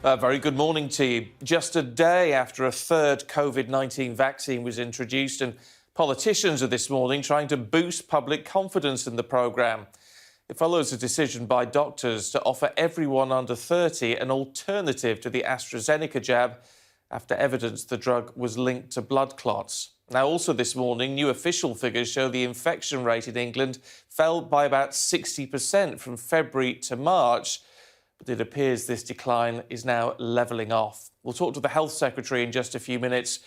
Very good morning to you. Just a day after a third COVID-19 vaccine was introduced, and politicians are this morning trying to boost public confidence in the programme. It follows a decision by doctors to offer everyone under 30 an alternative to the AstraZeneca jab after evidence the drug was linked to blood clots. Now, also this morning, new official figures show the infection rate in England fell by about 60% from February to March. But it appears this decline is now levelling off. We'll talk to the Health Secretary in just a few minutes.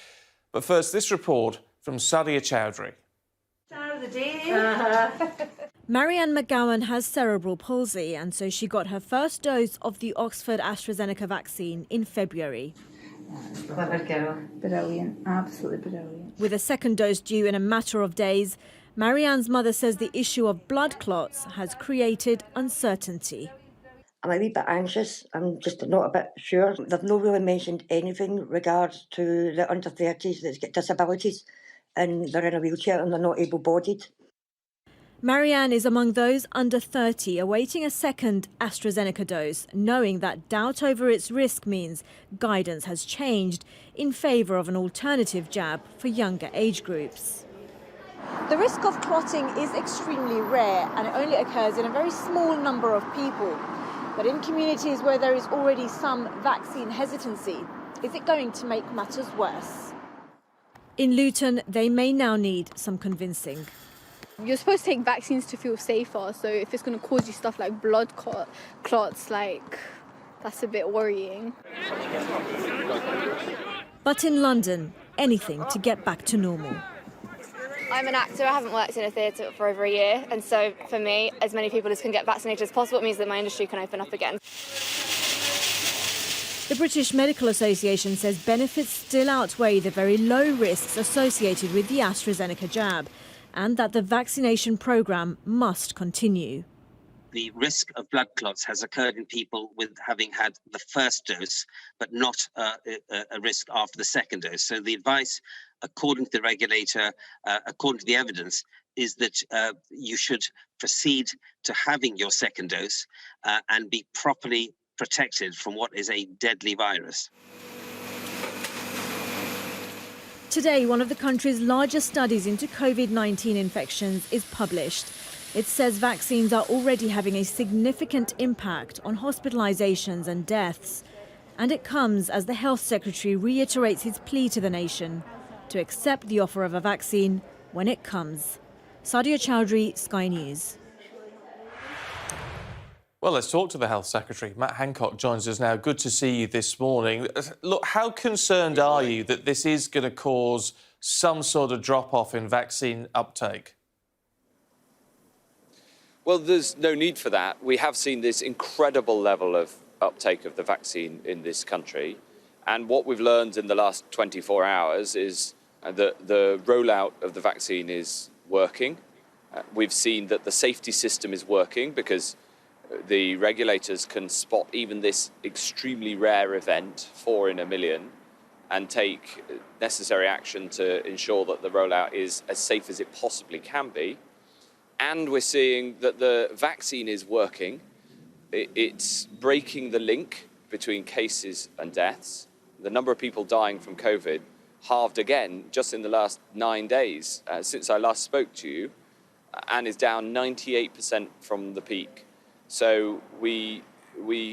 But first, this report from Sadia Chowdhury. Star of the day. Marianne McGowan has cerebral palsy, and so she got her first dose of the Oxford-AstraZeneca vaccine in February. Clever girl. Brilliant. Absolutely brilliant. With a second dose due in a matter of days, Marianne's mother says the issue of blood clots has created uncertainty. I'm a wee bit anxious. I'm just not a bit sure. They've not really mentioned anything in regards to the under-30s that's got disabilities and they're in a wheelchair and they're not able-bodied. Marianne is among those under 30 awaiting a second AstraZeneca dose, knowing that doubt over its risk means guidance has changed in favour of an alternative jab for younger age groups. The risk of clotting is extremely rare and it only occurs in a very small number of people. But in communities where there is already some vaccine hesitancy, is it going to make matters worse? In Luton, they may now need some convincing. You're supposed to take vaccines to feel safer, so if it's going to cause you stuff like blood clots, that's a bit worrying. But in London, anything to get back to normal. I'm an actor, I haven't worked in a theatre for over a year, and so for me, as many people as can get vaccinated as possible, it means that my industry can open up again. The British Medical Association says benefits still outweigh the very low risks associated with the AstraZeneca jab, and that the vaccination programme must continue. The risk of blood clots has occurred in people with having had the first dose, but not a risk after the second dose. So the advice, according to the regulator, according to the evidence, is that you should proceed to having your second dose and be properly protected from what is a deadly virus. Today, one of the country's largest studies into COVID-19 infections is published. It says vaccines are already having a significant impact on hospitalisations and deaths. And it comes as the Health Secretary reiterates his plea to the nation to accept the offer of a vaccine when it comes. Sadia Chowdhury, Sky News. Well, let's talk to the Health Secretary. Matt Hancock joins us now. Good to see you this morning. Look, how concerned are you that this is going to cause some sort of drop-off in vaccine uptake? Well, there's no need for that. We have seen this incredible level of uptake of the vaccine in this country. And what we've learned in the last 24 hours is that the rollout of the vaccine is working. We've seen that the safety system is working because the regulators can spot even this extremely rare event, 4 in a million, and take necessary action to ensure that the rollout is as safe as it possibly can be. And we're seeing that the vaccine is working. It's breaking the link between cases and deaths. The number of people dying from COVID halved again just in the last 9 days since I last spoke to you, and is down 98% from the peak. So we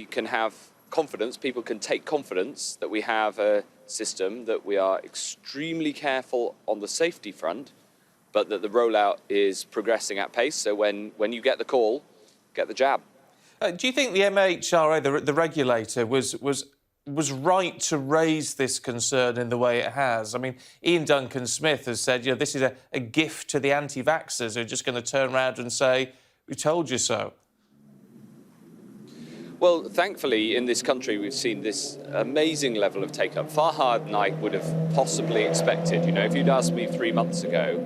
can have confidence, people can take confidence that we have a system, that we are extremely careful on the safety front, but that the rollout is progressing at pace. So when you get the call, get the jab. Do you think the MHRA, the regulator, was right to raise this concern in the way it has? I mean, Ian Duncan-Smith has said, this is a gift to the anti-vaxxers who are just going to turn around and say, we told you so. Well, thankfully, in this country, we've seen this amazing level of take-up, far harder than I would have possibly expected. If you'd asked me 3 months ago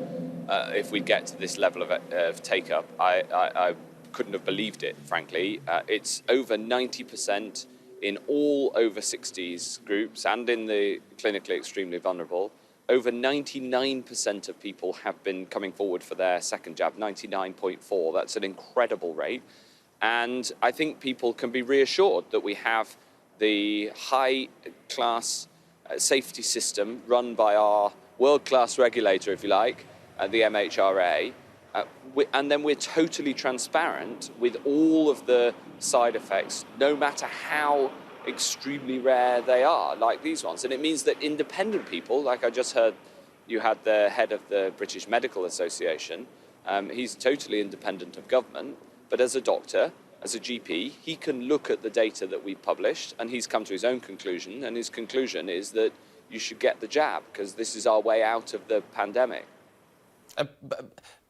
if we'd get to this level of take-up, I couldn't have believed it, frankly. It's over 90% in all over 60s groups and in the clinically extremely vulnerable. Over 99% of people have been coming forward for their second jab, 99.4. That's an incredible rate. And I think people can be reassured that we have the high-class safety system run by our world-class regulator, if you like, the MHRA, and then we're totally transparent with all of the side effects, no matter how extremely rare they are, like these ones. And it means that independent people, like I just heard you had the head of the British Medical Association, he's totally independent of government, but as a doctor, as a GP, he can look at the data that we published, and he's come to his own conclusion, and his conclusion is that you should get the jab, because this is our way out of the pandemic.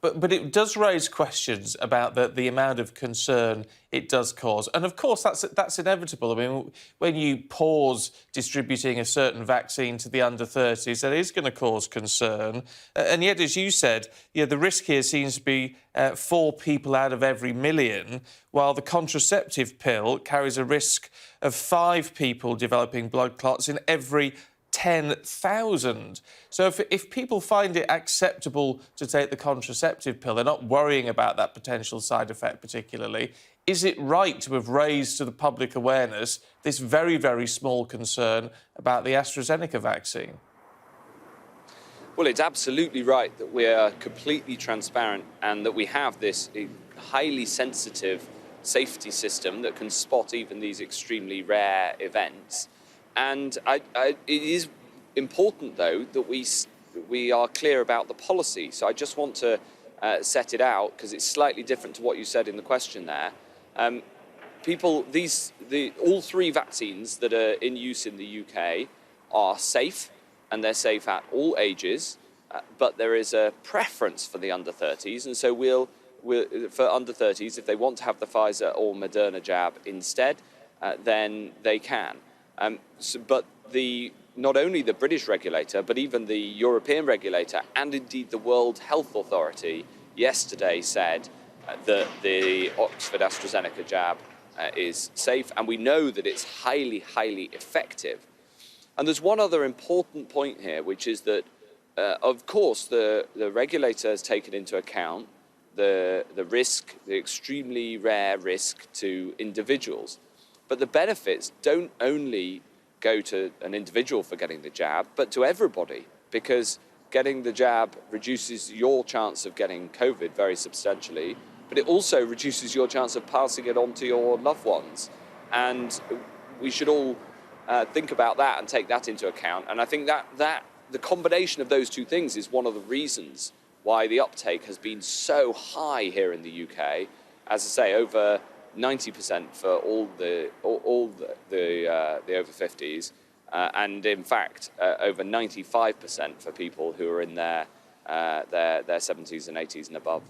But it does raise questions about the amount of concern it does cause. And, of course, that's inevitable. I mean, when you pause distributing a certain vaccine to the under-30s, that is going to cause concern. And yet, as you said, the risk here seems to be 4 people out of every million, while the contraceptive pill carries a risk of 5 people developing blood clots in every 10,000. So if people find it acceptable to take the contraceptive pill, they're not worrying about that potential side effect particularly, is it right to have raised to the public awareness this very, very small concern about the AstraZeneca vaccine? Well, it's absolutely right that we are completely transparent and that we have this highly sensitive safety system that can spot even these extremely rare events. And it is important, though, that we are clear about the policy. So I just want to set it out, because it's slightly different to what you said in the question there. All 3 vaccines that are in use in the UK are safe, and they're safe at all ages, but there is a preference for the under-30s, and so for under-30s, if they want to have the Pfizer or Moderna jab instead, then they can. But not only the British regulator, but even the European regulator and indeed the World Health Authority yesterday said that the Oxford-AstraZeneca jab is safe, and we know that it's highly, highly effective. And there's one other important point here, which is that, of course, the regulator has taken into account the risk, the extremely rare risk to individuals. But the benefits don't only go to an individual for getting the jab, but to everybody, because getting the jab reduces your chance of getting COVID very substantially, but it also reduces your chance of passing it on to your loved ones. And we should all think about that and take that into account. And I think that the combination of those 2 things is one of the reasons why the uptake has been so high here in the UK. As I say, over 90% for all the over 50s, and in fact over 95% for people who are in their 70s and 80s and above.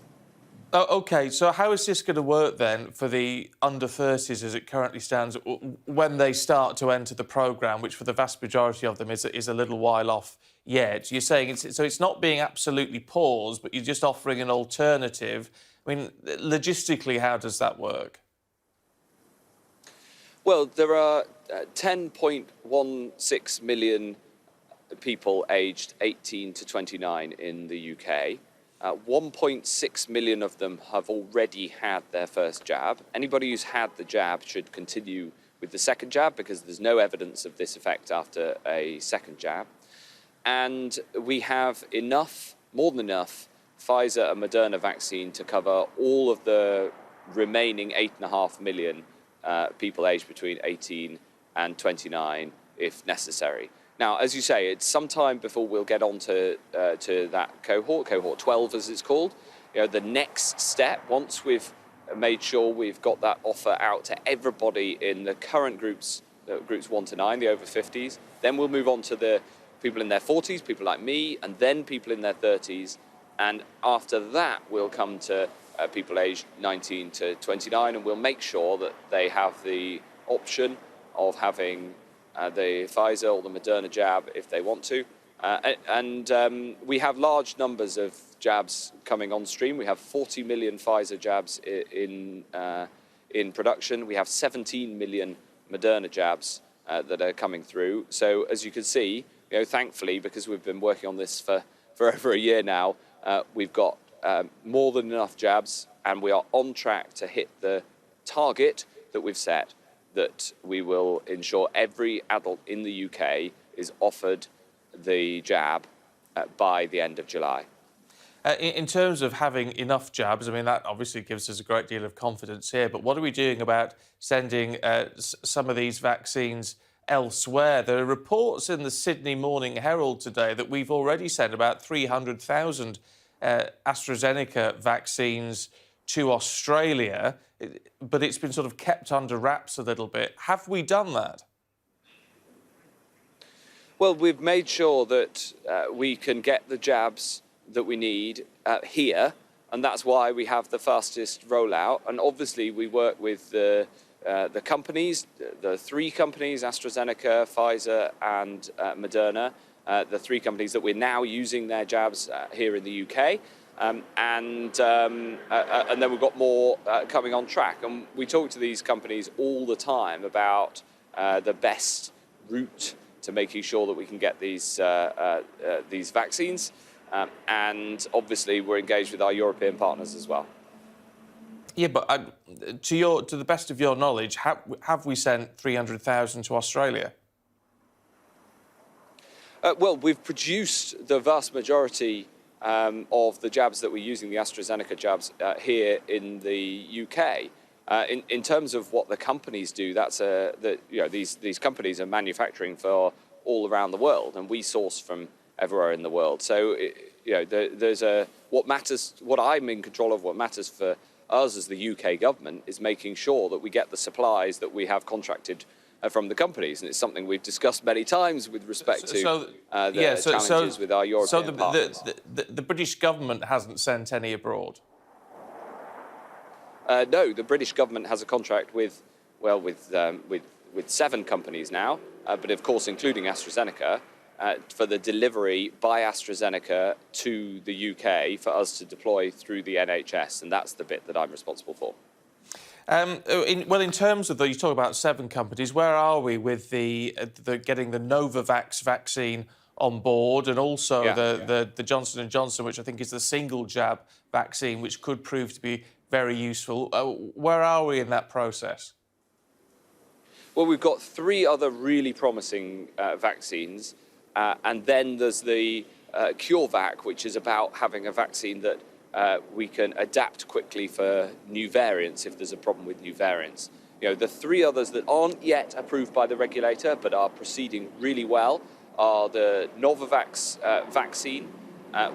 Oh, OK, so how is this going to work then for the under-30s as it currently stands when they start to enter the programme, which for the vast majority of them is a little while off yet? You're saying it's not being absolutely paused, but you're just offering an alternative. I mean, logistically, how does that work? Well, there are 10.16 million people aged 18 to 29 in the UK. 1.6 million of them have already had their first jab. Anybody who's had the jab should continue with the second jab, because there's no evidence of this effect after a second jab. And we have more than enough Pfizer and Moderna vaccine to cover all of the remaining 8.5 million people aged between 18 and 29, if necessary. Now, as you say, it's some time before we'll get on to that cohort 12 as it's called. The next step, once we've made sure we've got that offer out to everybody in the current groups 1 to 9, the over 50s, then we'll move on to the people in their 40s, people like me, and then people in their 30s. And after that, we'll come to people aged 19 to 29, and we'll make sure that they have the option of having the Pfizer or the Moderna jab if they want to. We have large numbers of jabs coming on stream. We have 40 million Pfizer jabs in production. We have 17 million Moderna jabs that are coming through. So as you can see, thankfully, because we've been working on this for over a year now, we've got more than enough jabs, and we are on track to hit the target that we've set. that we will ensure every adult in the UK is offered the jab by the end of July. In terms of having enough jabs, I mean, that obviously gives us a great deal of confidence here, but what are we doing about sending some of these vaccines elsewhere? There are reports in the Sydney Morning Herald today that we've already sent about 300,000 AstraZeneca vaccines to Australia, but it's been sort of kept under wraps a little bit. Have we done that? Well, we've made sure that we can get the jabs that we need here, and that's why we have the fastest rollout. And obviously we work with the companies, the three companies, AstraZeneca, Pfizer and Moderna, the three companies that we're now using their jabs here in the UK. And then we've got more coming on track. And we talk to these companies all the time about the best route to making sure that we can get these vaccines. And obviously we're engaged with our European partners as well. Yeah, but to the best of your knowledge, have we sent 300,000 to Australia? Well, we've produced the vast majority of the jabs that we're using, the AstraZeneca jabs, here in the UK. In terms of what the companies do, these companies are manufacturing for all around the world, and we source from everywhere in the world. So, what matters, what I'm in control of, what matters for us as the UK government is making sure that we get the supplies that we have contracted from the companies, and it's something we've discussed many times with respect to challenges with our European partners. So the British government hasn't sent any abroad? No, the British government has a contract with 7 companies now, but of course including AstraZeneca, for the delivery by AstraZeneca to the UK for us to deploy through the NHS, and that's the bit that I'm responsible for. In terms of you talk about 7 companies, where are we with the getting the Novavax vaccine on board, and also the Johnson & Johnson, which I think is the single jab vaccine, which could prove to be very useful. Where are we in that process? Well, we've got 3 other really promising vaccines, and then there's the CureVac, which is about having a vaccine that we can adapt quickly for new variants if there's a problem with new variants. You know, the 3 others that aren't yet approved by the regulator but are proceeding really well are the Novavax vaccine,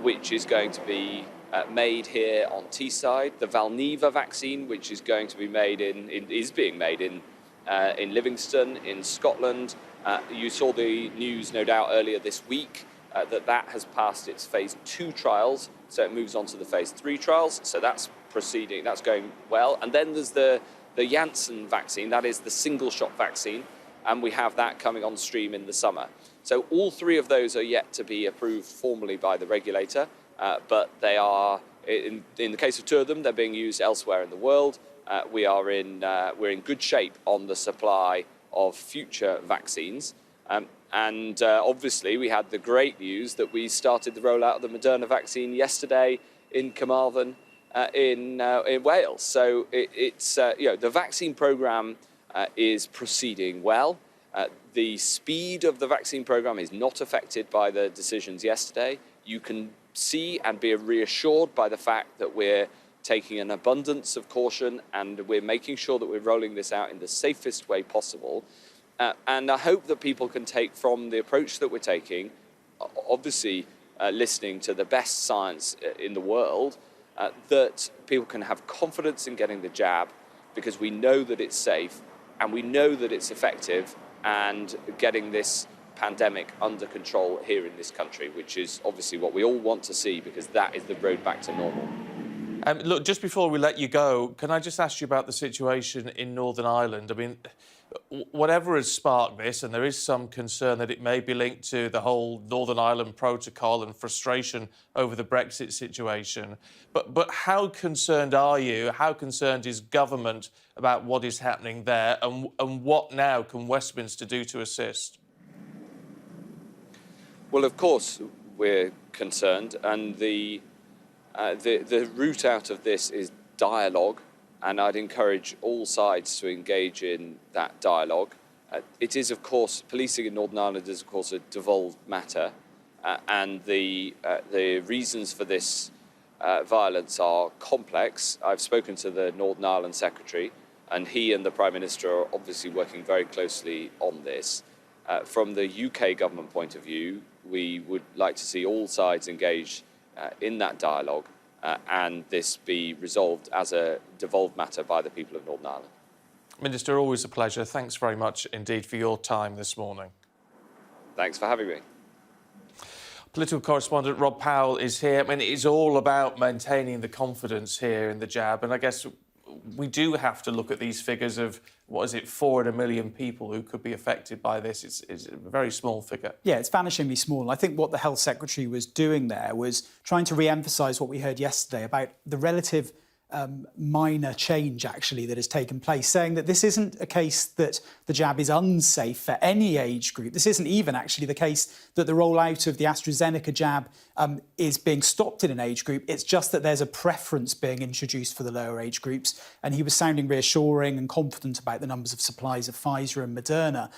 which is going to be made here on Teesside, the Valneva vaccine, which is going to be made is being made in Livingston, in Scotland. You saw the news, no doubt, earlier this week that has passed its phase 2 trials, so it moves on to the phase 3 trials. So that's proceeding, that's going well. And then there's the Janssen vaccine, that is the single-shot vaccine, and we have that coming on stream in the summer. So all 3 of those are yet to be approved formally by the regulator, but they are, in the case of 2 of them, they're being used elsewhere in the world. We're in good shape on the supply of future vaccines. And obviously, we had the great news that we started the rollout of the Moderna vaccine yesterday in Carmarthen in Wales. So the vaccine programme is proceeding well. The speed of the vaccine programme is not affected by the decisions yesterday. You can see and be reassured by the fact that we're taking an abundance of caution and we're making sure that we're rolling this out in the safest way possible. And I hope that people can take from the approach that we're taking, obviously listening to the best science in the world, that people can have confidence in getting the jab because we know that it's safe and we know that it's effective and getting this pandemic under control here in this country, which is obviously what we all want to see because that is the road back to normal. Look, just before we let you go, can I just ask you about the situation in Northern Ireland? I mean, whatever has sparked this, and there is some concern that it may be linked to the whole Northern Ireland protocol and frustration over the Brexit situation. But how concerned are you? How concerned is government about what is happening there, and what now can Westminster do to assist? Well, of course, we're concerned, and the route out of this is dialogue and I'd encourage all sides to engage in that dialogue. It is, of course, policing in Northern Ireland is, of course, a devolved matter, and the reasons for this violence are complex. I've spoken to the Northern Ireland Secretary, and he and the Prime Minister are obviously working very closely on this. From the UK government point of view, we would like to see all sides engaged in that dialogue and this be resolved as a devolved matter by the people of Northern Ireland. Minister, always a pleasure. Thanks very much indeed for your time this morning. Thanks for having me. Political correspondent Rob Powell is here. I mean, it's all about maintaining the confidence here in the jab, and I guess we do have to look at these figures of, 4 in a million people who could be affected by this. It's a very small figure. Yeah, it's vanishingly small. And I think what the Health Secretary was doing there was trying to re-emphasise what we heard yesterday about the relative minor change, actually, that has taken place, saying that this isn't a case that the jab is unsafe for any age group. This isn't even actually the case that the rollout of the AstraZeneca jab is being stopped in an age group. It's just that there's a preference being introduced for the lower age groups. And he was sounding reassuring and confident about the numbers of supplies of Pfizer and Moderna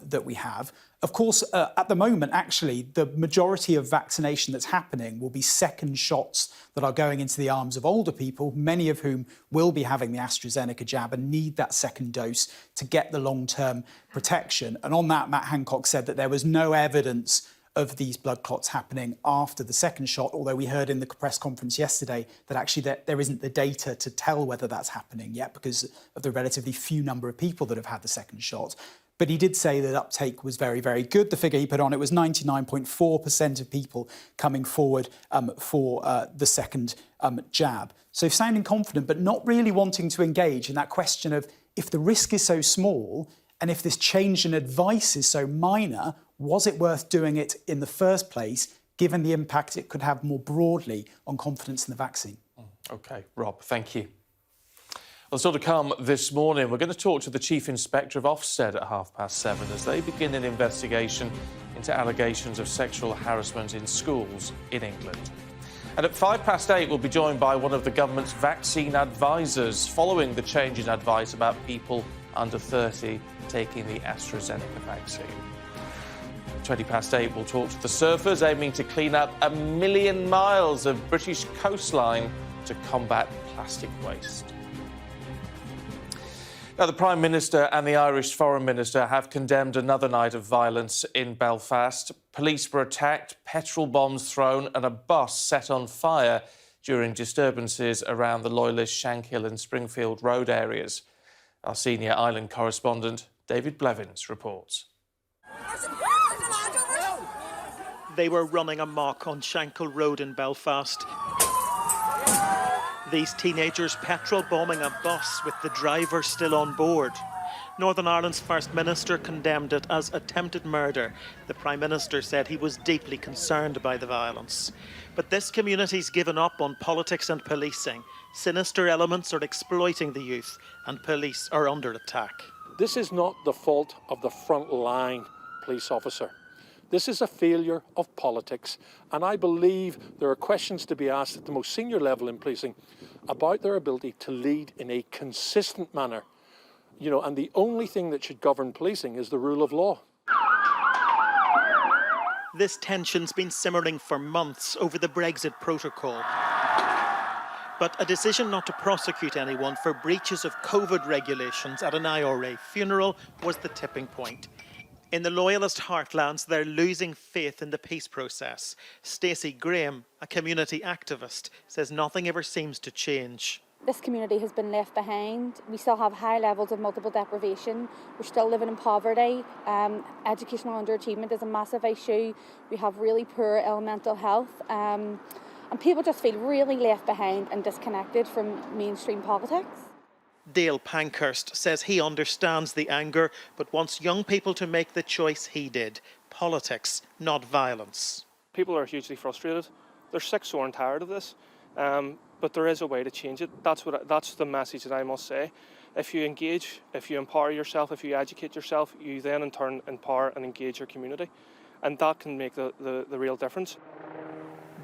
that we have. Of course, at the moment, actually, the majority of vaccination that's happening will be second shots that are going into the arms of older people, many of whom will be having the AstraZeneca jab and need that second dose to get the long-term protection. And on that, Matt Hancock said that there was no evidence of these blood clots happening after the second shot, although we heard in the press conference yesterday that actually there isn't the data to tell whether that's happening yet because of the relatively few number of people that have had the second shot. But he did say that uptake was very, very good. The figure he put on, it was 99.4% of people coming forward for the second jab. So sounding confident, but not really wanting to engage in that question of if the risk is so small and if this change in advice is so minor, was it worth doing it in the first place, given the impact it could have more broadly on confidence in the vaccine? OK, Rob, thank you. Well, still to come this morning, we're going to talk to the Chief Inspector of Ofsted at 7:30 as they begin an investigation into allegations of sexual harassment in schools in England. And at 8:05, we'll be joined by one of the government's vaccine advisors following the change in advice about people under 30 taking the AstraZeneca vaccine. 8:20, we'll talk to the surfers aiming to clean up 1 million miles of British coastline to combat plastic waste. Now, the Prime Minister and the Irish Foreign Minister have condemned another night of violence in Belfast. Police were attacked, petrol bombs thrown and a bus set on fire during disturbances around the Loyalist Shankill and Springfield Road areas. Our senior island correspondent, David Blevins, reports. They were running amok on Shankill Road in Belfast. These teenagers petrol bombing a bus with the driver still on board. Northern Ireland's First Minister condemned it as attempted murder. The Prime Minister said he was deeply concerned by the violence. But this community's given up on politics and policing. Sinister elements are exploiting the youth and police are under attack. This is not the fault of the frontline police officer. This is a failure of politics, and I believe there are questions to be asked at the most senior level in policing about their ability to lead in a consistent manner. And the only thing that should govern policing is the rule of law. This tension's been simmering for months over the Brexit protocol. But a decision not to prosecute anyone for breaches of COVID regulations at an IRA funeral was the tipping point. In the Loyalist heartlands, they're losing faith in the peace process. Stacey Graham, a community activist, says nothing ever seems to change. This community has been left behind. We still have high levels of multiple deprivation. We're still living in poverty. Educational underachievement is a massive issue. We have really poor mental health. And people just feel really left behind and disconnected from mainstream politics. Dale Pankhurst says he understands the anger, but wants young people to make the choice he did. Politics, not violence. People are hugely frustrated. They're sick, sore and tired of this. But there is a way to change it. That's the message that I must say. If you engage, if you empower yourself, if you educate yourself, you then in turn empower and engage your community. And that can make the real difference.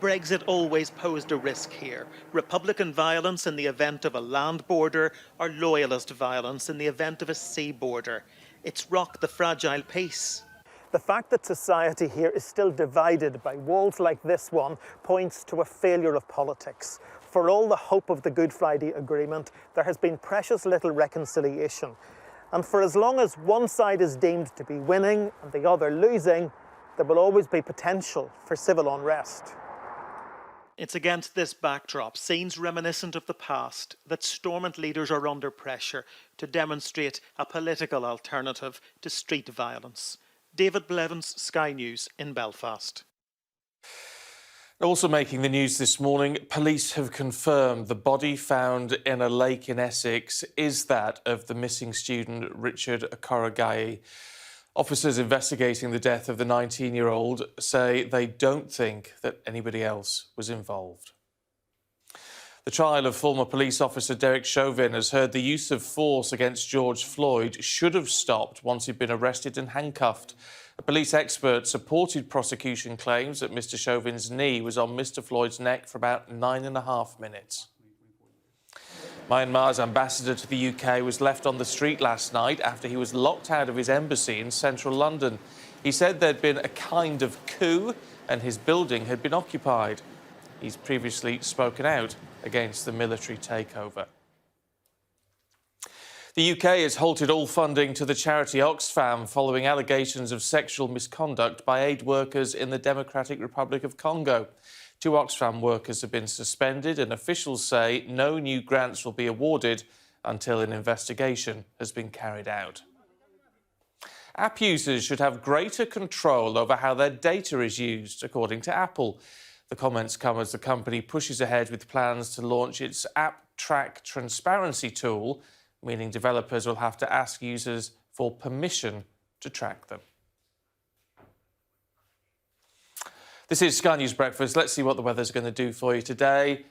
Brexit always posed a risk here. Republican violence in the event of a land border, or loyalist violence in the event of a sea border. It's rocked the fragile peace. The fact that society here is still divided by walls like this one points to a failure of politics. For all the hope of the Good Friday Agreement, there has been precious little reconciliation. And for as long as one side is deemed to be winning and the other losing, there will always be potential for civil unrest. It's against this backdrop, scenes reminiscent of the past, that Stormont leaders are under pressure to demonstrate a political alternative to street violence. David Blevins, Sky News in Belfast. Also making the news this morning, police have confirmed the body found in a lake in Essex is that of the missing student Richard Okorogaye. Officers investigating the death of the 19-year-old say they don't think that anybody else was involved. The trial of former police officer Derek Chauvin has heard the use of force against George Floyd should have stopped once he'd been arrested and handcuffed. A police expert supported prosecution claims that Mr Chauvin's knee was on Mr Floyd's neck for about 9.5 minutes. Myanmar's ambassador to the UK was left on the street last night after he was locked out of his embassy in central London. He said there'd been a kind of coup and his building had been occupied. He's previously spoken out against the military takeover. The UK has halted all funding to the charity Oxfam following allegations of sexual misconduct by aid workers in the Democratic Republic of Congo. 2 Oxfam workers have been suspended and officials say no new grants will be awarded until an investigation has been carried out. App users should have greater control over how their data is used, according to Apple. The comments come as the company pushes ahead with plans to launch its App Track Transparency tool, meaning developers will have to ask users for permission to track them. This is Sky News Breakfast. Let's see what the weather's going to do for you today.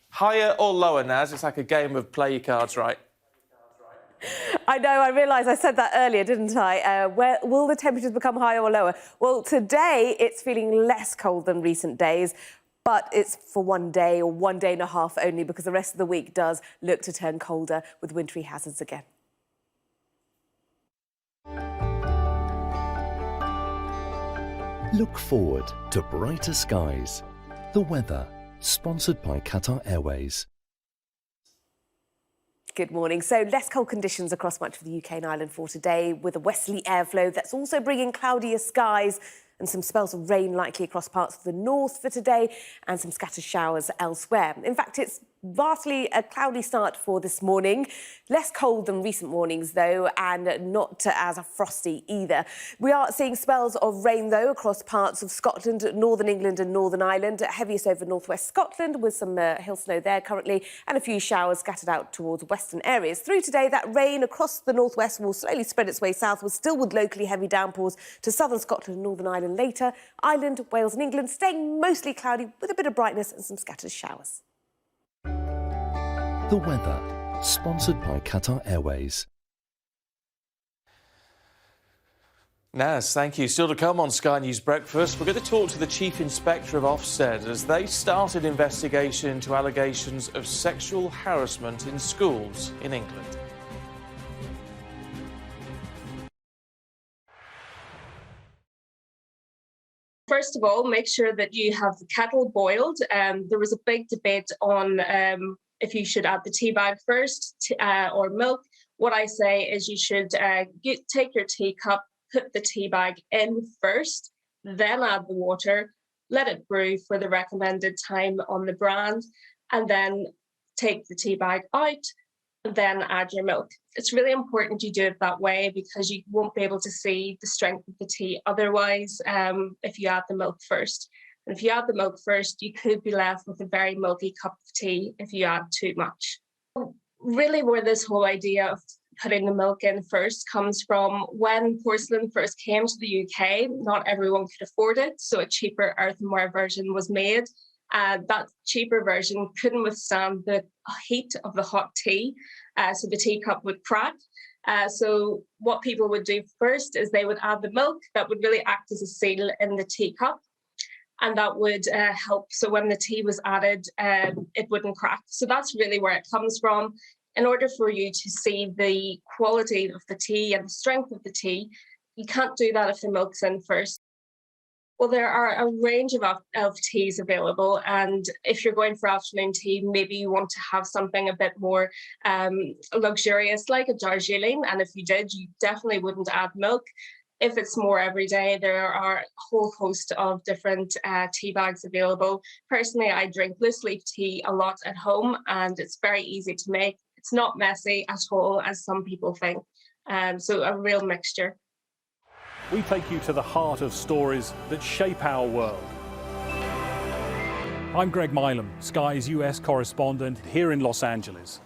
Higher or lower, Naz? It's like a game of play your cards right. I know, I realise I said that earlier, didn't I? Where will the temperatures become higher or lower? Well, today it's feeling less cold than recent days, but it's for one day or 1.5 days only, because the rest of the week does look to turn colder with wintry hazards again. Look forward to brighter skies. The weather, sponsored by Qatar Airways. Good morning. So less cold conditions across much of the UK and Ireland for today, with a westerly airflow that's also bringing cloudier skies and some spells of rain likely across parts of the north for today and some scattered showers elsewhere. In fact, it's vastly a cloudy start for this morning. Less cold than recent mornings, though, and not as frosty either. We are seeing spells of rain, though, across parts of Scotland, northern England and Northern Ireland. Heaviest over northwest Scotland with some hail snow there currently, and a few showers scattered out towards western areas. Through today, that rain across the northwest will slowly spread its way southwards, still with locally heavy downpours to southern Scotland and Northern Ireland later. Ireland, Wales and England staying mostly cloudy with a bit of brightness and some scattered showers. The weather, sponsored by Qatar Airways. Naz, thank you. Still to come on Sky News Breakfast, we're going to talk to the Chief Inspector of Ofsted as they start an investigation into allegations of sexual harassment in schools in England. First of all, make sure that you have the kettle boiled. There was a big debate on if you should add the tea bag first or milk. What I say is you should take your teacup, put the tea bag in first, then add the water, let it brew for the recommended time on the brand, and then take the tea bag out, and then add your milk. It's really important you do it that way because you won't be able to see the strength of the tea otherwise if you add the milk first. And if you add the milk first, you could be left with a very milky cup of tea if you add too much. Really where this whole idea of putting the milk in first comes from when porcelain first came to the UK, not everyone could afford it, so a cheaper earthenware version was made. That cheaper version couldn't withstand the heat of the hot tea, so the teacup would crack. So what people would do first is they would add the milk that would really act as a seal in the teacup. and that would help. So when the tea was added, it wouldn't crack. So that's really where it comes from. In order for you to see the quality of the tea and the strength of the tea, you can't do that if the milk's in first. Well, there are a range of teas available, and if you're going for afternoon tea, maybe you want to have something a bit more luxurious, like a Darjeeling, and if you did, you definitely wouldn't add milk. If it's more everyday, there are a whole host of different tea bags available. Personally, I drink loose leaf tea a lot at home, and it's very easy to make. It's not messy at all, as some people think. So a real mixture. We take you to the heart of stories that shape our world. I'm Greg Milam, Sky's US correspondent here in Los Angeles.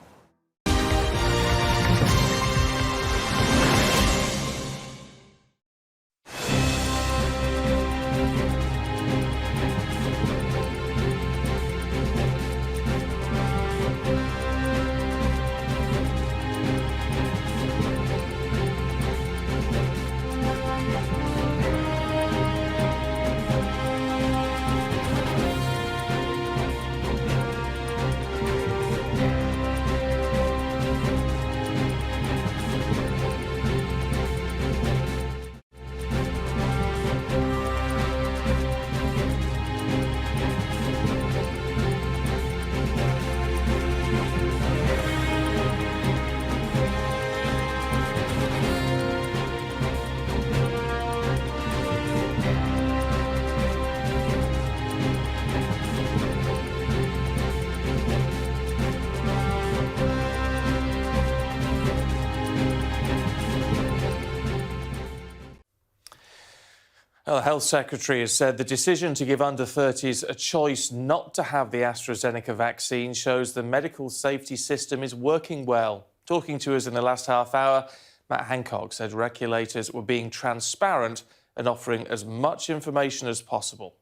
Well, the Health Secretary has said the decision to give under-30s a choice not to have the AstraZeneca vaccine shows the medical safety system is working well. Talking to us in the last half hour, Matt Hancock said regulators were being transparent and offering as much information as possible.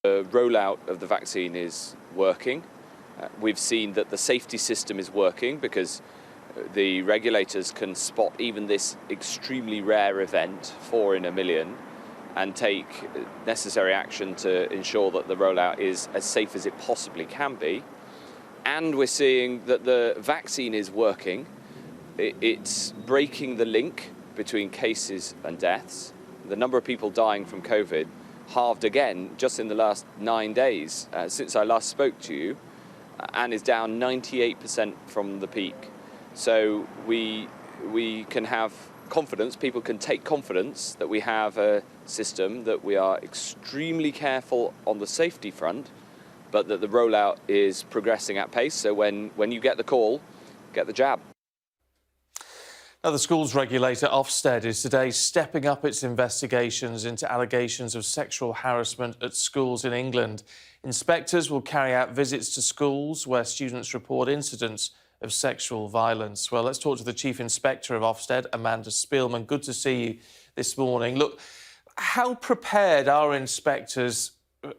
The rollout of the vaccine is working. We've seen that the safety system is working because the regulators can spot even this extremely rare event, 4 in a million, and take necessary action to ensure that the rollout is as safe as it possibly can be. And we're seeing that the vaccine is working. It's breaking the link between cases and deaths. The number of people dying from COVID halved again just in the last 9 days since I last spoke to you, and is down 98% from the peak. So we can have confidence, people can take confidence that we have a system, that we are extremely careful on the safety front, but that the rollout is progressing at pace. So when you get the call, get the jab. Now, the schools regulator Ofsted is today stepping up its investigations into allegations of sexual harassment at schools in England. Inspectors will carry out visits to schools where students report incidents of sexual violence. Well, let's talk to the Chief Inspector of Ofsted, Amanda Spielman. Good to see you this morning. Look, how prepared are inspectors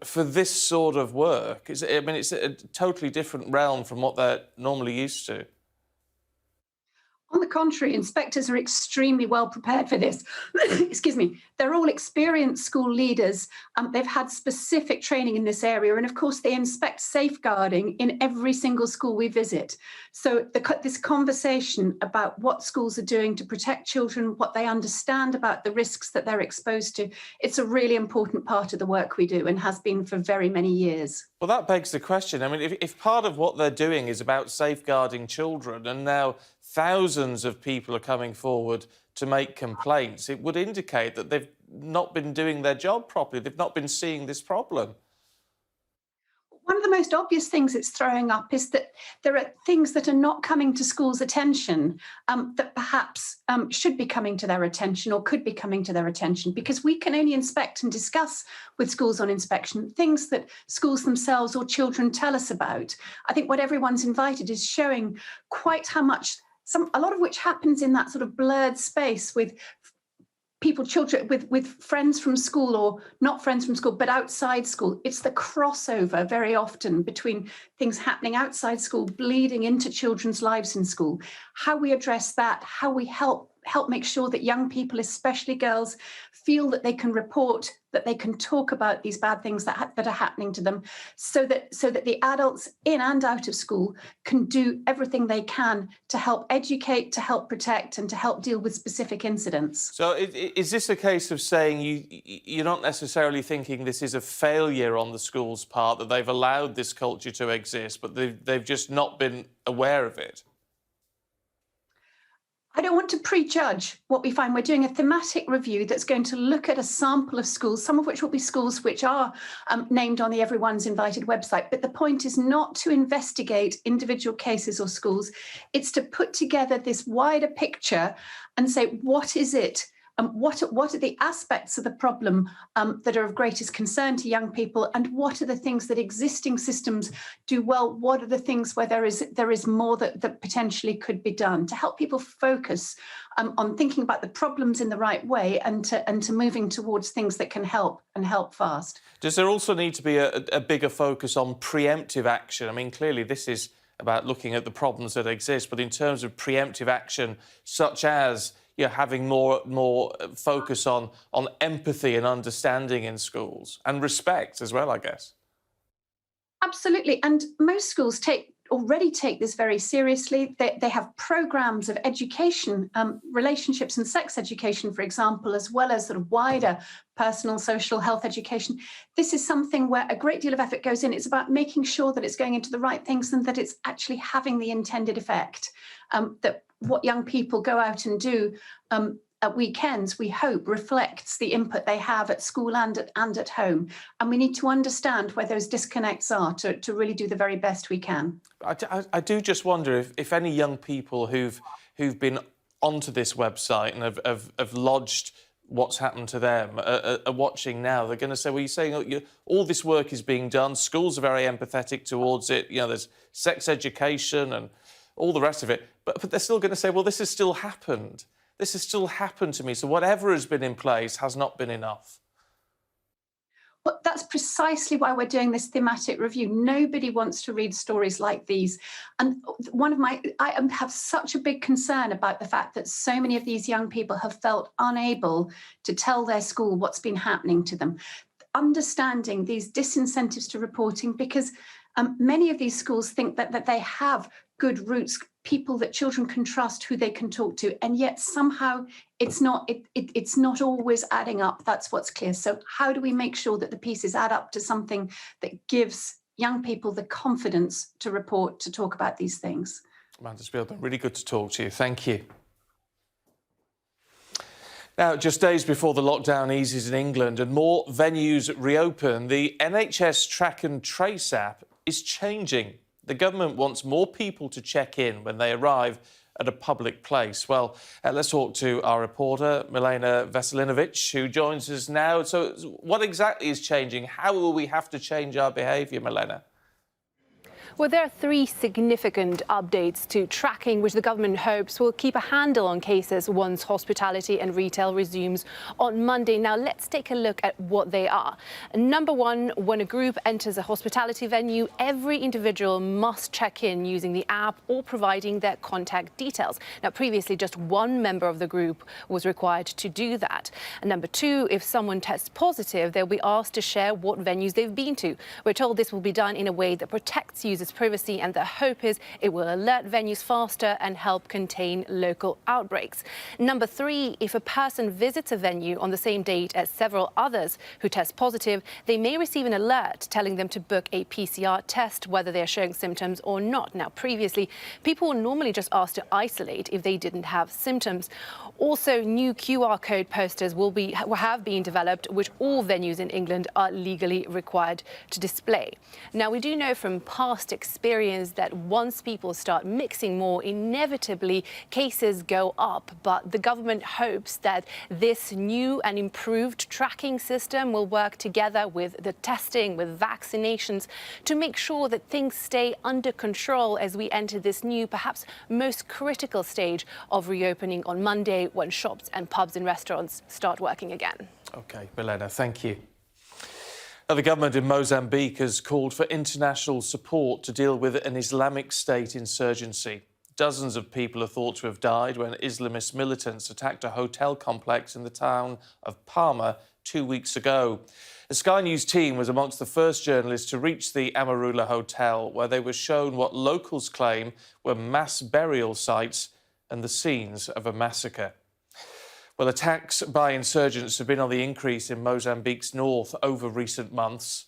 for this sort of work? It's a totally different realm from what they're normally used to. On the contrary, inspectors are extremely well prepared for this. Excuse me. They're all experienced school leaders. They've had specific training in this area. And of course, they inspect safeguarding in every single school we visit. So this conversation about what schools are doing to protect children, what they understand about the risks that they're exposed to, it's a really important part of the work we do and has been for very many years. Well, that begs the question. I mean, if part of what they're doing is about safeguarding children, and now thousands of people are coming forward to make complaints, it would indicate that they've not been doing their job properly. They've not been seeing this problem. One of the most obvious things it's throwing up is that there are things that are not coming to schools' attention that perhaps should be coming to their attention or could be coming to their attention, because we can only inspect and discuss with schools on inspection things that schools themselves or children tell us about. I think what everyone's invited is showing quite how much, a lot of which happens in that sort of blurred space with people, children, with friends from school or not friends from school, but outside school. It's the crossover very often between things happening outside school, bleeding into children's lives in school. How we address that, how we help help make sure that young people, especially girls, feel that they can report, that they can talk about these bad things that are happening to them, so that the adults in and out of school can do everything they can to help educate, to help protect, and to help deal with specific incidents. So is this a case of saying you're not necessarily thinking this is a failure on the school's part, that they've allowed this culture to exist, but they've just not been aware of it? I don't want to prejudge what we find. We're doing a thematic review that's going to look at a sample of schools, some of which will be schools which are named on the Everyone's Invited website. But the point is not to investigate individual cases or schools. It's to put together this wider picture and say, what is it? What are the aspects of the problem that are of greatest concern to young people, and what are the things that existing systems do well? What are the things where there is more that potentially could be done to help people focus on thinking about the problems in the right way and to moving towards things that can help and help fast? Does there also need to be a bigger focus on preemptive action? I mean, clearly this is about looking at the problems that exist, but in terms of preemptive action, such as having more focus on empathy and understanding in schools, and respect as well, I guess. Absolutely, and most schools already take this very seriously. They have programmes of education, relationships and sex education, for example, as well as sort of wider personal, social health education. This is something where a great deal of effort goes in. It's about making sure that it's going into the right things and that it's actually having the intended effect, that what young people go out and do at weekends, we hope, reflects the input they have at school and at home. And we need to understand where those disconnects are to really do the very best we can. I do just wonder if any young people who've been onto this website and have lodged what's happened to them are watching now. They're going to say, well, you're saying all this work is being done, schools are very empathetic towards it, there's sex education and all the rest of it, but they're still going to say, well, this has still happened. This has still happened to me, so whatever has been in place has not been enough. Well, that's precisely why we're doing this thematic review. Nobody wants to read stories like these. And I have such a big concern about the fact that so many of these young people have felt unable to tell their school what's been happening to them. Understanding these disincentives to reporting, because many of these schools think that they have good roots, people that children can trust, who they can talk to, and yet somehow it's not always adding up. That's what's clear. So how do we make sure that the pieces add up to something that gives young people the confidence to report, to talk about these things? Amanda Spielberg, really good to talk to you. Thank you. Now, just days before the lockdown eases in England and more venues reopen, the NHS Track and Trace app is changing. The government wants more people to check in when they arrive at a public place. Well, let's talk to our reporter, Milena Veselinovic, who joins us now. So what exactly is changing? How will we have to change our behaviour, Milena? Well, there are three significant updates to tracking, which the government hopes will keep a handle on cases once hospitality and retail resumes on Monday. Now, let's take a look at what they are. Number one, when a group enters a hospitality venue, every individual must check in using the app or providing their contact details. Now, previously, just one member of the group was required to do that. And number two, if someone tests positive, they'll be asked to share what venues they've been to. We're told this will be done in a way that protects users' privacy, and the hope is it will alert venues faster and help contain local outbreaks. Number three, if a person visits a venue on the same date as several others who test positive, they may receive an alert telling them to book a PCR test, whether they're showing symptoms or not. Now, previously, people were normally just asked to isolate if they didn't have symptoms. Also, new QR code posters have been developed, which all venues in England are legally required to display. Now, we do know from past experience that once people start mixing more, inevitably cases go up. But the government hopes that this new and improved tracking system will work together with the testing, with vaccinations, to make sure that things stay under control as we enter this new, perhaps most critical stage of reopening on Monday, when shops and pubs and restaurants start working again. OK, Milena, thank you. Now, the government in Mozambique has called for international support to deal with an Islamic State insurgency. Dozens of people are thought to have died when Islamist militants attacked a hotel complex in the town of Palma 2 weeks ago. The Sky News team was amongst the first journalists to reach the Amarula Hotel, where they were shown what locals claim were mass burial sites and the scenes of a massacre. Well, attacks by insurgents have been on the increase in Mozambique's north over recent months.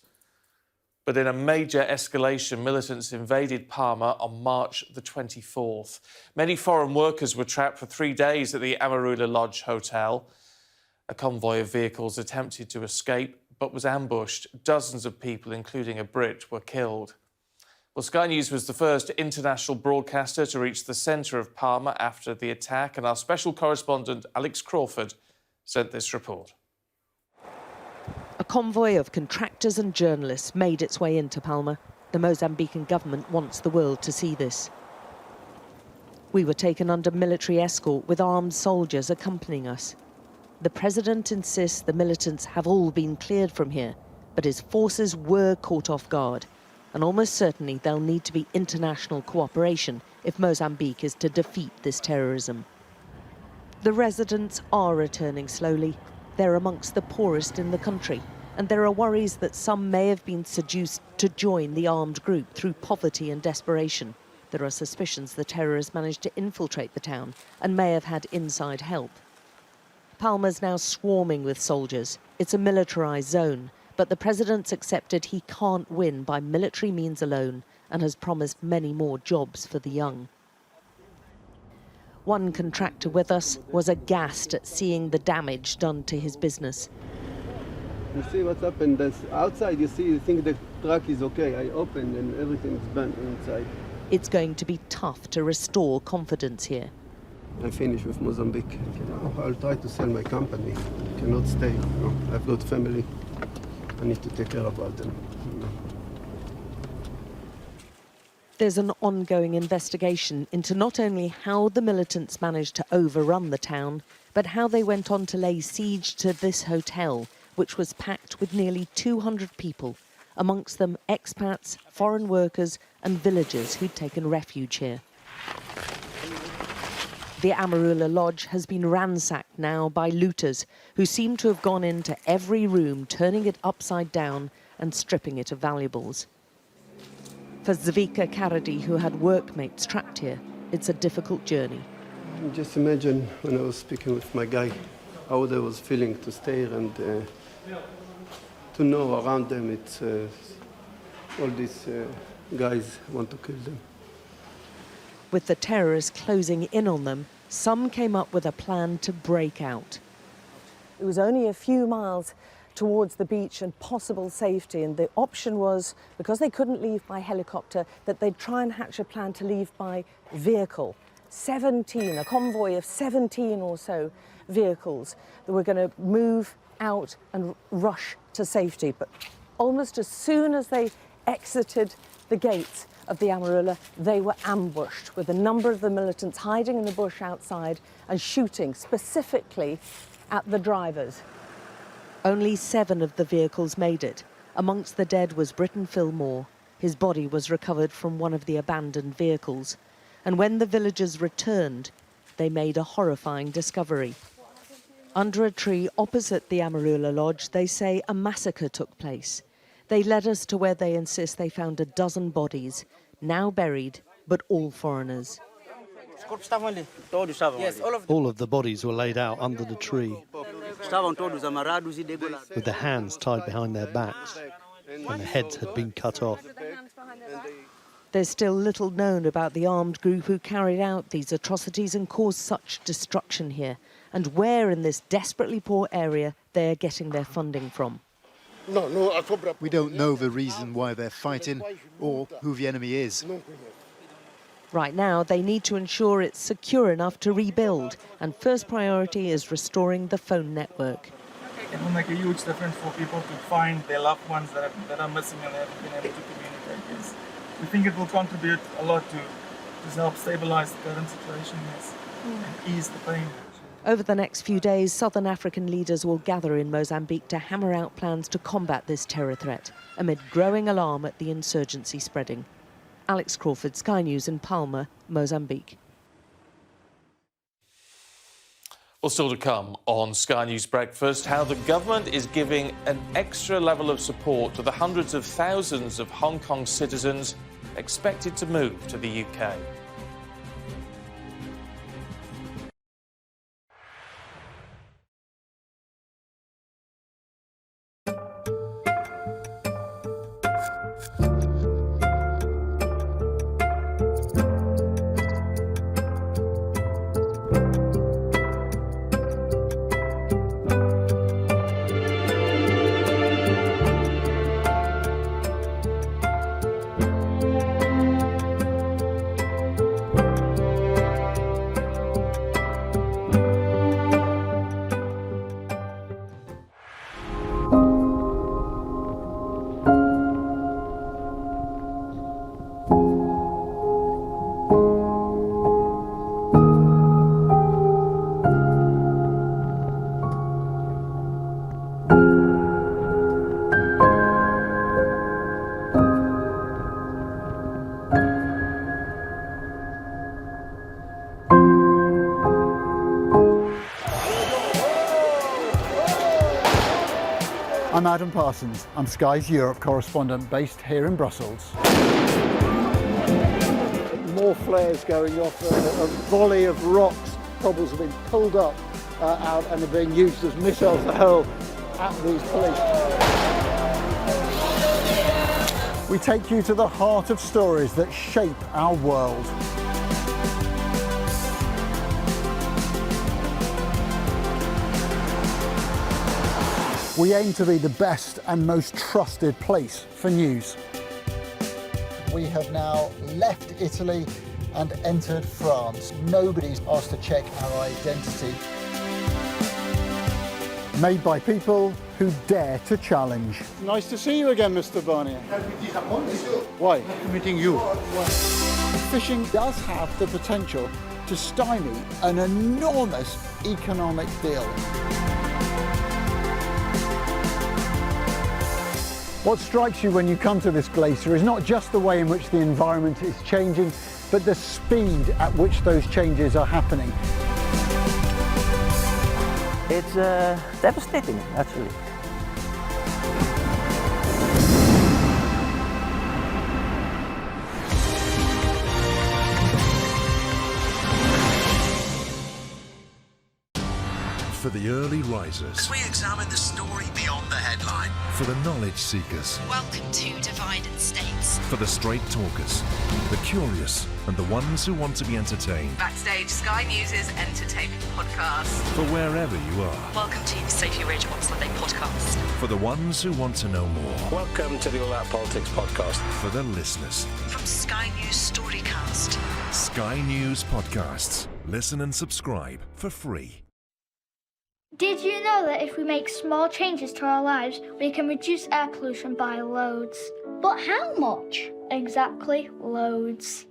But in a major escalation, militants invaded Palma on March the 24th. Many foreign workers were trapped for 3 days at the Amarula Lodge Hotel. A convoy of vehicles attempted to escape but was ambushed. Dozens of people, including a Brit, were killed. Well, Sky News was the first international broadcaster to reach the centre of Palma after the attack, and our special correspondent Alex Crawford sent this report. A convoy of contractors and journalists made its way into Palma. The Mozambican government wants the world to see this. We were taken under military escort with armed soldiers accompanying us. The president insists the militants have all been cleared from here, but his forces were caught off guard. And almost certainly there'll need to be international cooperation if Mozambique is to defeat this terrorism. The residents are returning slowly. They're amongst the poorest in the country, and there are worries that some may have been seduced to join the armed group through poverty and desperation. There are suspicions the terrorists managed to infiltrate the town and may have had inside help. Palma's now swarming with soldiers. It's a militarised zone, but the president's accepted he can't win by military means alone and has promised many more jobs for the young. One contractor with us was aghast at seeing the damage done to his business. You see what's happened. Outside you think the truck is okay. I opened and everything's burnt inside. It's going to be tough to restore confidence here. I finished with Mozambique. I'll try to sell my company. I cannot stay. I've got family. I need to take care about them. There's an ongoing investigation into not only how the militants managed to overrun the town, but how they went on to lay siege to this hotel, which was packed with nearly 200 people, amongst them expats, foreign workers and villagers who'd taken refuge here. The Amarula Lodge has been ransacked now by looters who seem to have gone into every room, turning it upside down and stripping it of valuables. For Zvika Karadi, who had workmates trapped here, it's a difficult journey. Just imagine when I was speaking with my guy, how they was feeling to stay and to know around them it's all these guys want to kill them. With the terrorists closing in on them, some came up with a plan to break out. It was only a few miles towards the beach and possible safety, and the option was, because they couldn't leave by helicopter, that they'd try and hatch a plan to leave by vehicle. A convoy of 17 or so vehicles that were going to move out and rush to safety. But almost as soon as they exited the gates of the Amarula, they were ambushed with a number of the militants hiding in the bush outside and shooting specifically at the drivers. Only 7 of the vehicles made it. Amongst the dead was Britton Fillmore. His body was recovered from one of the abandoned vehicles. And when the villagers returned, they made a horrifying discovery. Under a tree opposite the Amarula Lodge, they say a massacre took place. They led us to where they insist they found a dozen bodies, now buried, but all foreigners. All of the bodies were laid out under the tree, with their hands tied behind their backs, and their heads had been cut off. There's still little known about the armed group who carried out these atrocities and caused such destruction here, and where in this desperately poor area they are getting their funding from. We don't know the reason why they're fighting or who the enemy is. Right now, they need to ensure it's secure enough to rebuild, and first priority is restoring the phone network. It will make a huge difference for people to find their loved ones that are missing and haven't been able to communicate with. We think it will contribute a lot to help stabilise the current situation and ease the pain. Over the next few days, Southern African leaders will gather in Mozambique to hammer out plans to combat this terror threat, amid growing alarm at the insurgency spreading. Alex Crawford, Sky News in Palma, Mozambique. Well, still to come on Sky News Breakfast, how the government is giving an extra level of support to the hundreds of thousands of Hong Kong citizens expected to move to the UK. I'm Adam Parsons. I'm Sky's Europe correspondent based here in Brussels. More flares going off, a volley of rocks, cobbles have been pulled up out and are being used as missiles to hurl at these police. We take you to the heart of stories that shape our world. We aim to be the best and most trusted place for news. We have now left Italy and entered France. Nobody's asked to check our identity. Made by people who dare to challenge. Nice to see you again, Mr. Barnier. Why? Meeting you. Fishing does have the potential to stymie an enormous economic deal. What strikes you when you come to this glacier is not just the way in which the environment is changing, but the speed at which those changes are happening. It's devastating, actually. For the early risers. As we examine the story beyond the headline. For the knowledge seekers. Welcome to Divided States. For the straight talkers. The curious and the ones who want to be entertained. Backstage, Sky News' entertainment podcast. For wherever you are. Welcome to Sophie Ridge on Sunday podcast. For the ones who want to know more. Welcome to the All Out Politics podcast. For the listeners. From Sky News Storycast. Sky News Podcasts. Listen and subscribe for free. Did you know that if we make small changes to our lives, we can reduce air pollution by loads? But how much? Exactly, loads.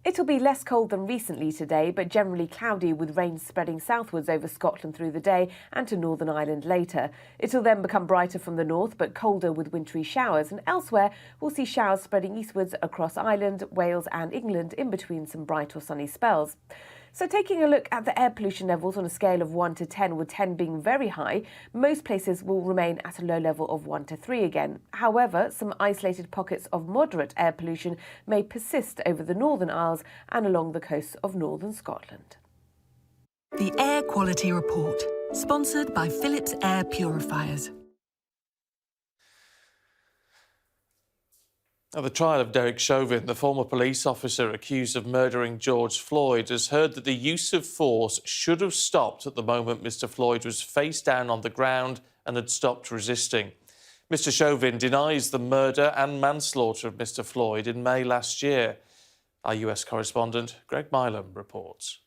It'll be less cold than recently today, but generally cloudy with rain spreading southwards over Scotland through the day and to Northern Ireland later. It'll then become brighter from the north, but colder with wintry showers. And elsewhere, we'll see showers spreading eastwards across Ireland, Wales and England in between some bright or sunny spells. So taking a look at the air pollution levels on a scale of 1 to 10, with 10 being very high, most places will remain at a low level of 1 to 3 again. However, some isolated pockets of moderate air pollution may persist over the Northern Isles and along the coasts of northern Scotland. The Air Quality Report, sponsored by Philips Air Purifiers. Now, the trial of Derek Chauvin, the former police officer accused of murdering George Floyd, has heard that the use of force should have stopped at the moment Mr. Floyd was face down on the ground and had stopped resisting. Mr. Chauvin denies the murder and manslaughter of Mr. Floyd in May last year. Our US correspondent Greg Milam reports.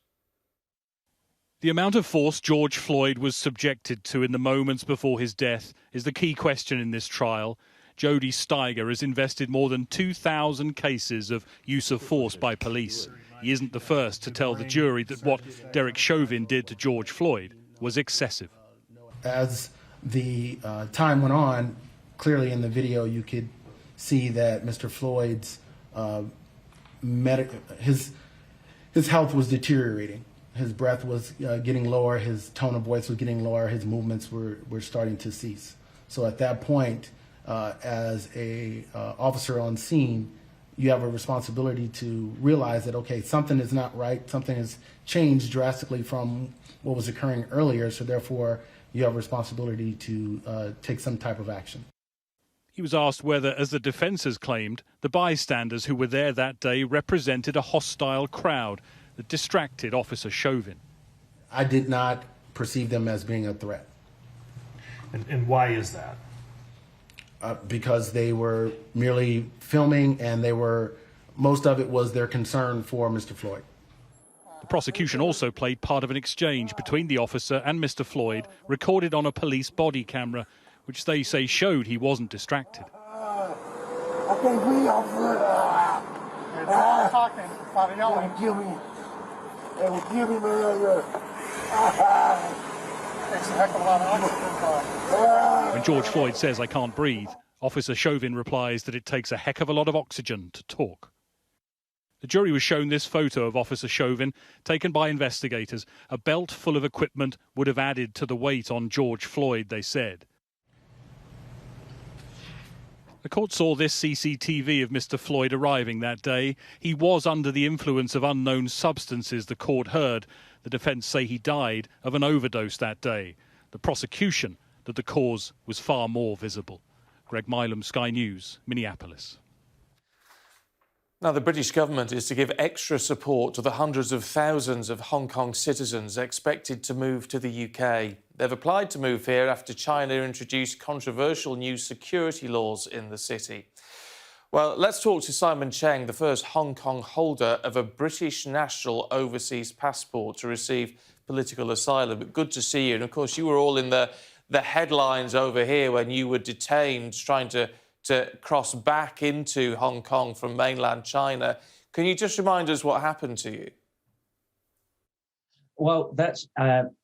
The amount of force George Floyd was subjected to in the moments before his death is the key question in this trial. Jody Steiger has invested more than 2,000 cases of use of force by police. He isn't the first to tell the jury that what Derek Chauvin did to George Floyd was excessive. As the time went on, clearly in the video you could see that Mr. Floyd's his health was deteriorating. his breath was getting lower, his tone of voice was getting lower, his movements were starting to cease. So at that point, as a officer on scene, you have a responsibility to realize that, okay, something is not right, something has changed drastically from what was occurring earlier, so therefore you have a responsibility to take some type of action. He was asked whether, as the defence has claimed, the bystanders who were there that day represented a hostile crowd that distracted Officer Chauvin. I did not perceive them as being a threat. And why is that? Because they were merely filming, and most of it was their concern for Mr. Floyd. The prosecution also played part of an exchange between the officer and Mr. Floyd, recorded on a police body camera, which they say showed he wasn't distracted. I can't breathe, officer. Talking, started yelling. Kill me. They will kill me, man. Takes a heck of a lot of oxygen. When George Floyd says, "I can't breathe," Officer Chauvin replies that it takes a heck of a lot of oxygen to talk. The jury was shown this photo of Officer Chauvin, taken by investigators. A belt full of equipment would have added to the weight on George Floyd, they said. The court saw this CCTV of Mr. Floyd arriving that day. He was under the influence of unknown substances, the court heard. The defence say he died of an overdose that day. The prosecution that the cause was far more visible. Greg Milam, Sky News, Minneapolis. Now, the British government is to give extra support to the hundreds of thousands of Hong Kong citizens expected to move to the UK. They've applied to move here after China introduced controversial new security laws in the city. Well, let's talk to Simon Cheng, the first Hong Kong holder of a British national overseas passport to receive political asylum. Good to see you. And, of course, you were all in the headlines over here when you were detained trying to cross back into Hong Kong from mainland China. Can you just remind us what happened to you? Well, that's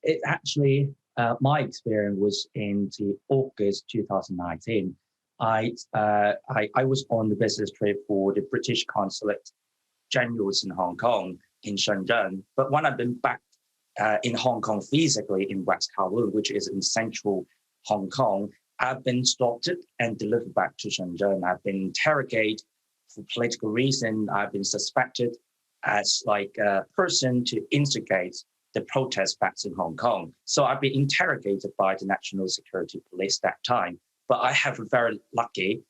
it. Actually, my experience was in August 2019. I was on the business trip for the British Consulate Generals in Hong Kong in Shenzhen. But when I've been back in Hong Kong physically in West Kowloon, which is in central Hong Kong, I've been stopped and delivered back to Shenzhen. I've been interrogated for political reason. I've been suspected as like a person to instigate the protests back in Hong Kong. So I've been interrogated by the National Security Police that time. But I have been very lucky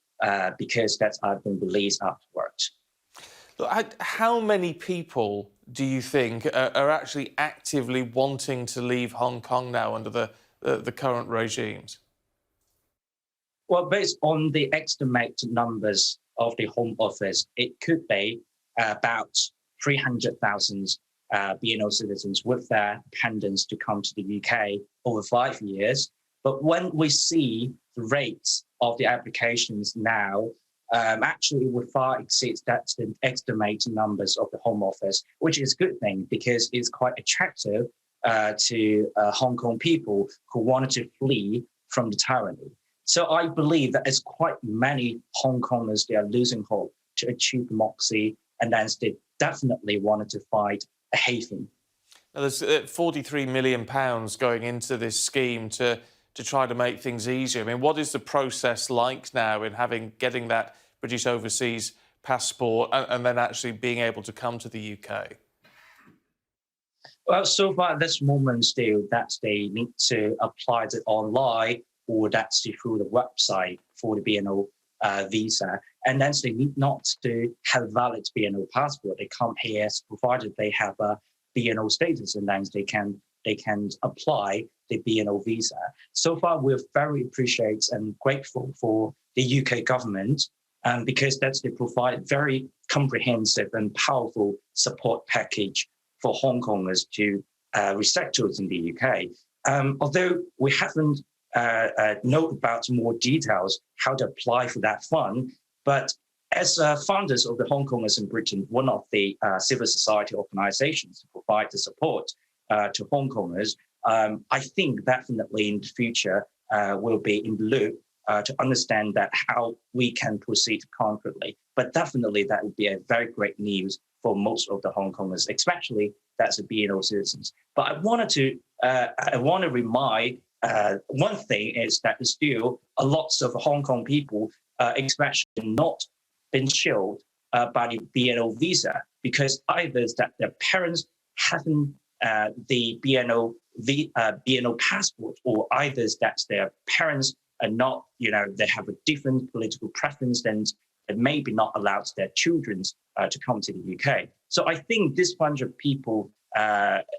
because I've been released afterwards. Look, how many people do you think are actually actively wanting to leave Hong Kong now under the current regimes? Well, based on the estimated numbers of the Home Office, it could be about 300,000 BNO citizens with their dependents to come to the UK over 5 years. But when we see the rates of the applications now, actually we far exceeds that the estimated numbers of the Home Office, which is a good thing because it's quite attractive to Hong Kong people who wanted to flee from the tyranny. So I believe that it's quite many Hong Kongers, they are losing hope to achieve democracy, and then they definitely wanted to find a haven. Now, there's £43 million going into this scheme to try to make things easier. I mean, what is the process like now in getting that British overseas passport and then actually being able to come to the UK? Well, so far at this moment still that they need to apply it online or that's through the website for the BNO visa. And then they need not to have valid BNO passport. They come here provided they have a BNO status, and then they can apply the BNO visa. So far, we're very appreciative and grateful for the UK government because they provide very comprehensive and powerful support package for Hong Kongers to resettle in the UK. Although we haven't know about more details how to apply for that fund, but as founders of the Hong Kongers in Britain, one of the civil society organizations to provide the support to Hong Kongers, I think definitely in the future we'll be in the loop to understand that how we can proceed concretely. But definitely that would be a very great news for most of the Hong Kongers, especially that's a BNO citizens. But I want to remind one thing is that there's still a lots of Hong Kong people, especially not been shielded by the BNO visa, because either that their parents haven't the BNO passport, or either that their parents are not, they have a different political preference, and maybe not allowed their children to come to the UK. So I think this bunch of people,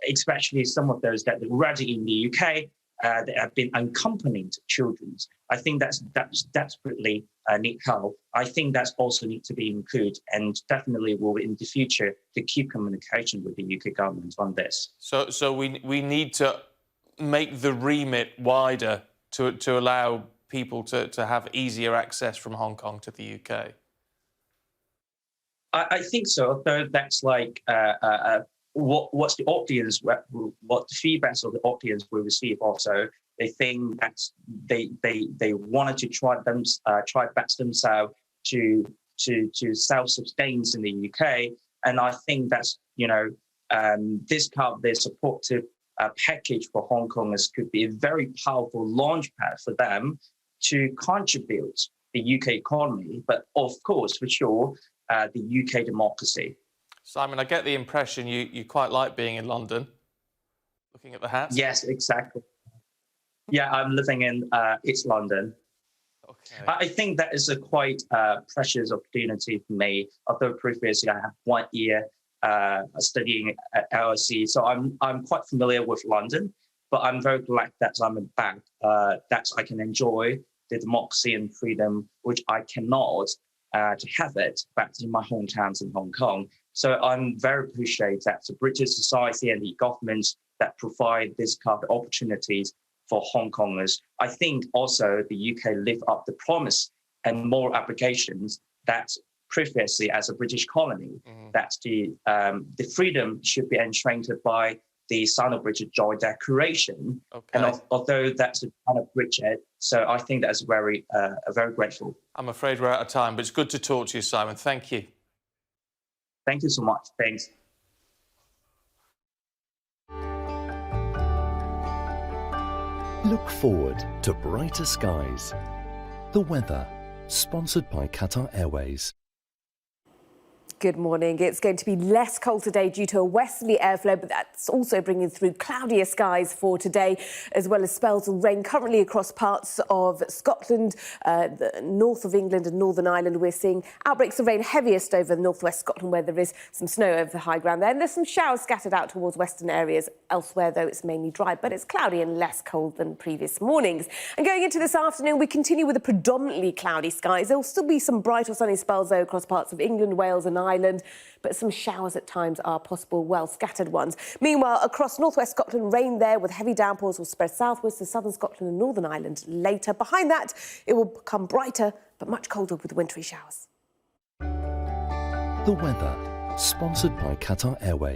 especially some of those that are already in the UK, that have been unaccompanied children, I think that's pretty need help. I think that's also need to be included, and definitely will in the future to keep communication with the UK government on this. So we need to make the remit wider to allow people to have easier access from Hong Kong to the UK. I think so. Though that's like what's the audience, what the feedbacks of the audience will receive. Also, they think that they wanted to try best themselves to self-sustain in the UK, and I think that's this kind of their supportive package for Hong Kongers could be a very powerful launchpad for them to contribute the UK economy, but of course, for sure, the UK democracy. Simon, I get the impression you quite like being in London, looking at the hats. Yes, exactly. Yeah, I'm living in East London. Okay. I think that is a quite precious opportunity for me. Although previously I have 1 year studying at LSE, so I'm quite familiar with London. But I'm very glad that I'm back, that I can enjoy the democracy and freedom, which I cannot to have it back in my hometowns in Hong Kong. So I'm very appreciative that the British society and the governments that provide this kind of opportunities for Hong Kongers. I think also the UK live up the promise and more applications that previously as a British colony, that the freedom should be enshrined by the Sino-British Joint Declaration. Okay. And although that's a kind of bridge, so I think that's very grateful. I'm afraid we're out of time, but it's good to talk to you, Simon. Thank you. Thank you so much. Thanks. Look forward to brighter skies. The weather, sponsored by Qatar Airways. Good morning. It's going to be less cold today due to a westerly airflow, but that's also bringing through cloudier skies for today, as well as spells of rain currently across parts of Scotland, the north of England and Northern Ireland. We're seeing outbreaks of rain heaviest over northwest Scotland, where there is some snow over the high ground there. And there's some showers scattered out towards western areas. Elsewhere, though, it's mainly dry, but it's cloudy and less cold than previous mornings. And going into this afternoon, we continue with a predominantly cloudy skies. There will still be some bright or sunny spells, though, across parts of England, Wales and Ireland, but some showers at times are possible, well scattered ones. Meanwhile, across northwest Scotland, rain there with heavy downpours will spread southwards to southern Scotland and Northern Ireland later. Behind that, it will become brighter but much colder with wintry showers. The weather, sponsored by Qatar Airways.